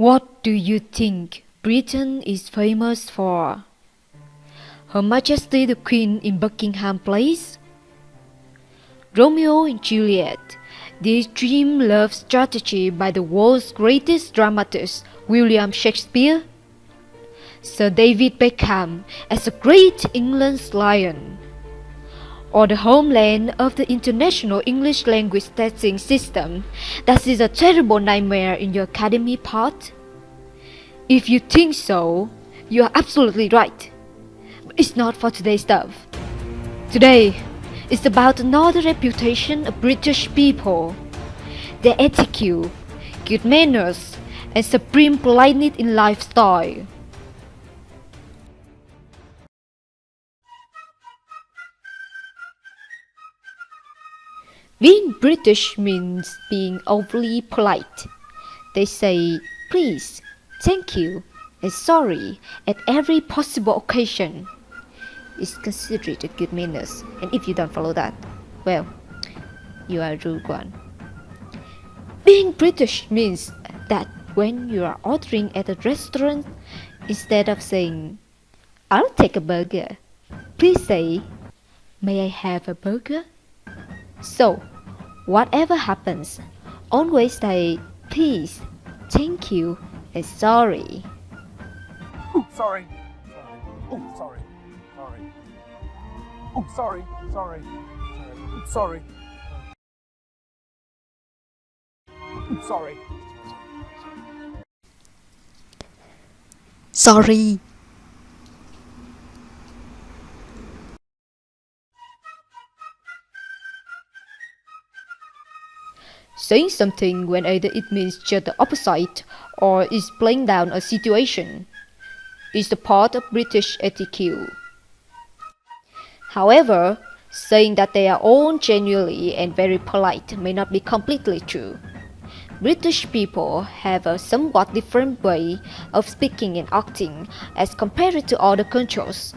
What do you think Britain is famous for? Her Majesty the Queen in Buckingham Palace? Romeo and Juliet, the extreme love strategy by the world's greatest dramatist, William Shakespeare? Sir David Beckham as a great England's lion? Or the homeland of the International English Language Testing System that is a terrible nightmare in your academy part? If you think so, you are absolutely right. But it's not for today's stuff. Today, it's about another reputation of British people. Their etiquette, good manners, and supreme politeness in lifestyle. Being British means being overly polite. They say please, thank you, and sorry at every possible occasion. It's considered good manners, and if you don't follow that, well, you are a rude one. Being British means that when you are ordering at a restaurant, instead of saying, I'll take a burger, please say, may I have a burger? So, whatever happens, always say please, thank you, and sorry. Oh, sorry. Oh, sorry. Sorry. Oh, sorry. Sorry. Sorry. Sorry. Sorry. Saying something when either it means just the opposite or is playing down a situation is the part of British etiquette. However, saying that they are all genuinely and very polite may not be completely true. British people have a somewhat different way of speaking and acting as compared to other cultures.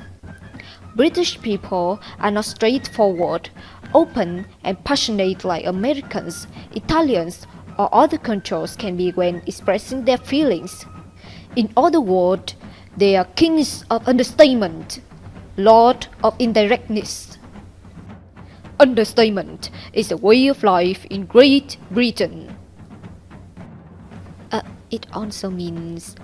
British people are not straightforward, open, and passionate like Americans, Italians, or other cultures can be when expressing their feelings. In other words, they are kings of understatement, lord of indirectness. Understatement is a way of life in Great Britain. It also means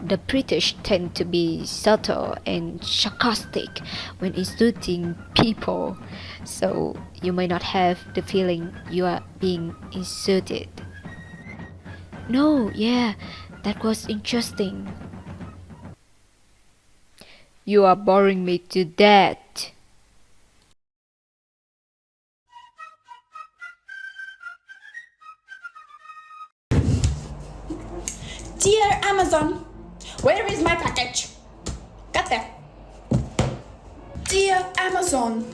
the British tend to be subtle and sarcastic when insulting people, so you may not have the feeling you are being insulted. No, yeah, that was interesting. You are boring me to death. Dear Amazon, where is my package? Got there. Dear Amazon,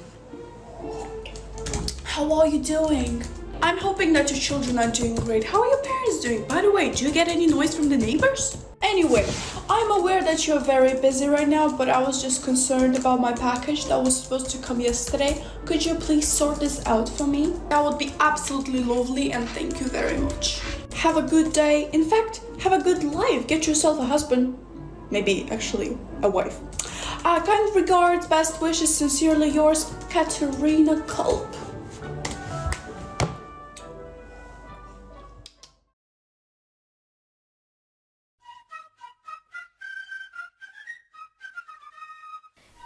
how are you doing? I'm hoping that your children are doing great. How are your parents doing? By the way, do you get any noise from the neighbors? Anyway, I'm aware that you're very busy right now, but I was just concerned about my package that was supposed to come yesterday. Could you please sort this out for me? That would be absolutely lovely, and thank you very much. Have a good day. In fact, have a good life. Get yourself a husband. Maybe actually a wife. Kind regards, best wishes, sincerely yours, Katerina Culp.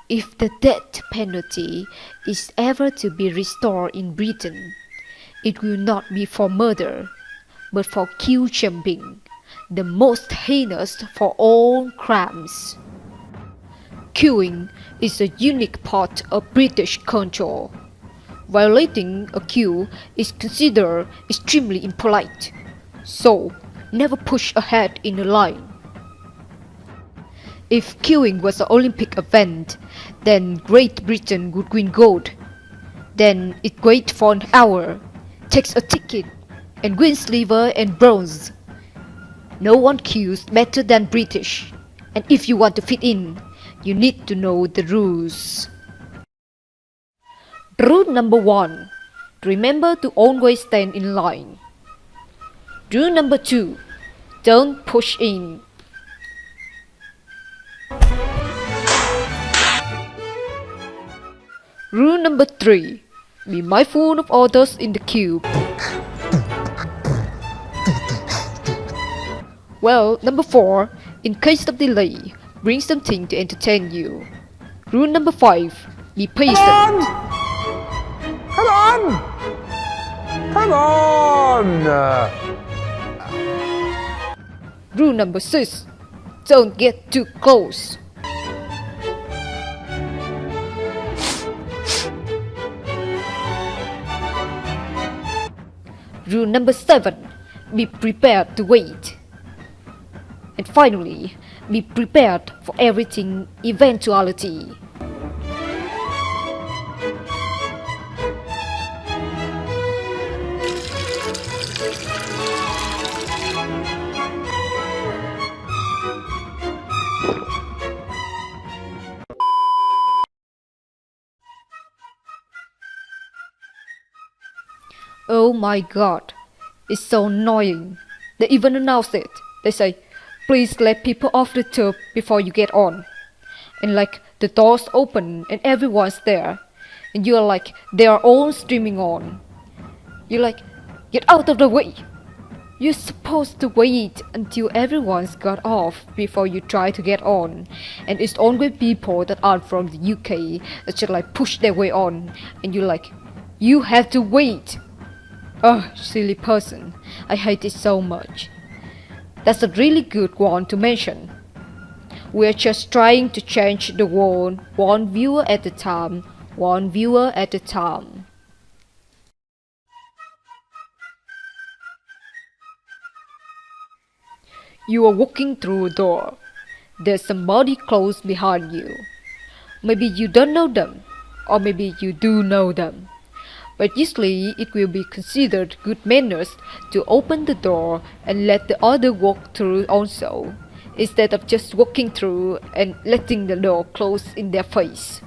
If the death penalty is ever to be restored in Britain, it will not be for murder, but for queue jumping, the most heinous for all crimes. Queuing is a unique part of British culture. Violating a queue is considered extremely impolite, so never push ahead in a line. If queuing was an Olympic event, then Great Britain would win gold. Then it waits for an hour, takes a ticket, and wins silver and bronze. No one queues better than British, and if you want to fit in, you need to know the rules. Rule number 1. Remember to always stand in line. Rule number 2. Don't push in. Rule number 3. Be mindful of others in the queue. Well, number 4. In case of delay, bring something to entertain you. Rule number 5. Be patient. Come on! Come on! Rule number 6. Don't get too close. Rule number 7. Be prepared to wait. And finally, be prepared for everything eventuality. Oh my god, it's so annoying. They even announce it. They say, please let people off the tube before you get on. And like the doors open and everyone's there. And you're like, they are all streaming on. You're like, get out of the way. You're supposed to wait until everyone's got off before you try to get on. And it's only people that aren't from the UK that just like push their way on. And you're like, you have to wait. Oh, silly person. I hate it so much. That's a really good one to mention. We're just trying to change the world one viewer at a time, one viewer at a time. You are walking through a door. There's somebody close behind you. Maybe you don't know them, or maybe you do know them. But usually it will be considered good manners to open the door and let the other walk through also, instead of just walking through and letting the door close in their face.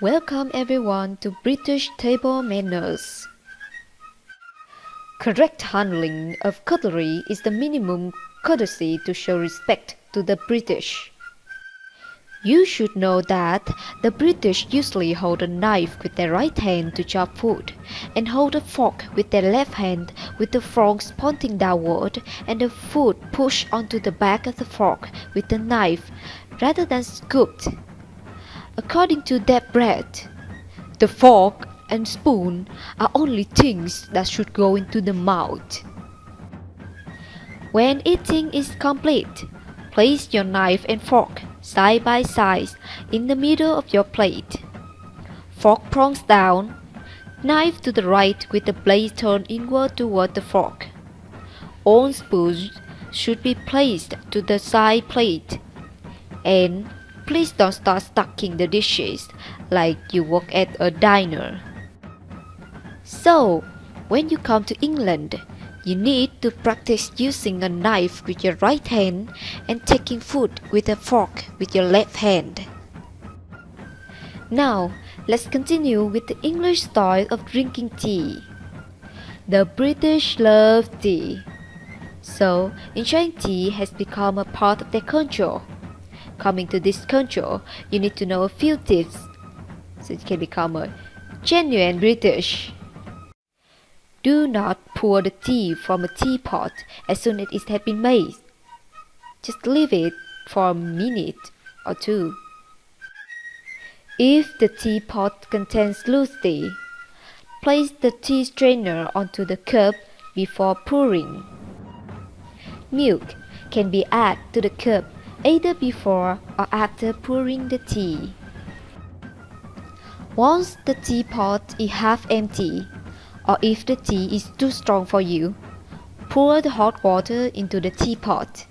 Welcome everyone to British table manners. Correct handling of cutlery is the minimum courtesy to show respect to the British. You should know that the British usually hold a knife with their right hand to chop food, and hold a fork with their left hand with the forks pointing downward and the food pushed onto the back of the fork with the knife rather than scooped. According to that bread, the fork and spoon are only things that should go into the mouth. When eating is complete, place your knife and fork side by side in the middle of your plate. Fork prongs down, knife to the right with the blade turned inward toward the fork. All spoons should be placed to the side plate. And please don't start stacking the dishes like you work at a diner. So, when you come to England, you need to practice using a knife with your right hand and taking food with a fork with your left hand. Now, let's continue with the English style of drinking tea. The British love tea. So, enjoying tea has become a part of their culture. Coming to this culture, you need to know a few tips so you can become a genuine British. Do not pour the tea from a teapot as soon as it has been made. Just leave it for a minute or two. If the teapot contains loose tea, place the tea strainer onto the cup before pouring. Milk can be added to the cup either before or after pouring the tea. Once the teapot is half empty, or if the tea is too strong for you, pour the hot water into the teapot.